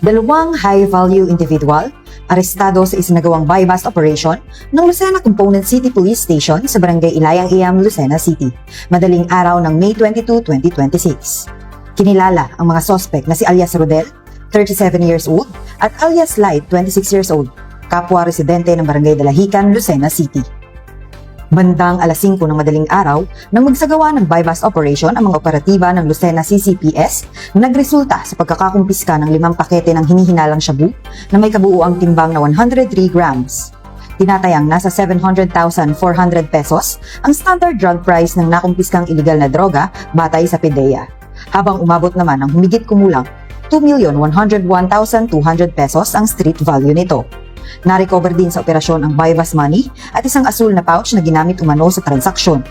Dalawang high-value individual arestado sa isinagawang buy-bust operation ng Lucena Component City Police Station sa Barangay Ilayang Iyam, Lucena City, madaling araw ng May 22, 2026. Kinilala ang mga sospek na si alias Rodel, 37 years old, at alias Light, 26 years old, kapwa residente ng Barangay Dalahican, Lucena City. Bandang alas 5 ng madaling araw, nang magsagawa ng buy-bust operation ang mga operatiba ng Lucena CCPS, nagresulta sa pagkakakumpiska ng 5 pakete ng hinihinalang shabu na may kabuuang timbang na 103 grams. Tinatayang nasa 700,400 pesos ang standard drug price ng nakumpiskang iligal na droga batay sa PDEA, habang umabot naman ng humigit kumulang 2,101,200 pesos ang street value nito. Na-recover din sa operasyon ang buy-bust money at isang asul na pouch na ginamit umano sa transaksyon.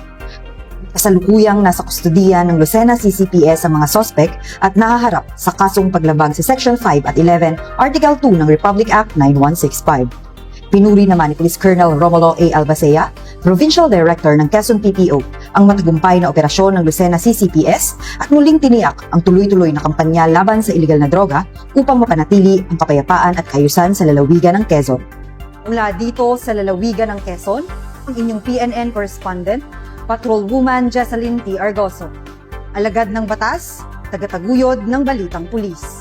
Kasalukuyang nasa kustudiya ng Lucena CCPS ang mga sospek at nahaharap sa kasong paglabag sa Section 5 at 11, Article 2 ng Republic Act 9165. Pinuri naman ni Police Colonel Romulo A. Albacea, Provincial Director ng Quezon PPO, ang matagumpay na operasyon ng Lucena CCPS at muling tiniyak ang tuloy-tuloy na kampanya laban sa iligal na droga upang mapanatili ang kapayapaan at kaayusan sa lalawigan ng Quezon. Mula dito sa lalawigan ng Quezon, ang inyong PNN correspondent, Patrolwoman Jesseline T. Argoso. Alagad ng batas, tagataguyod ng Balitang Pulis.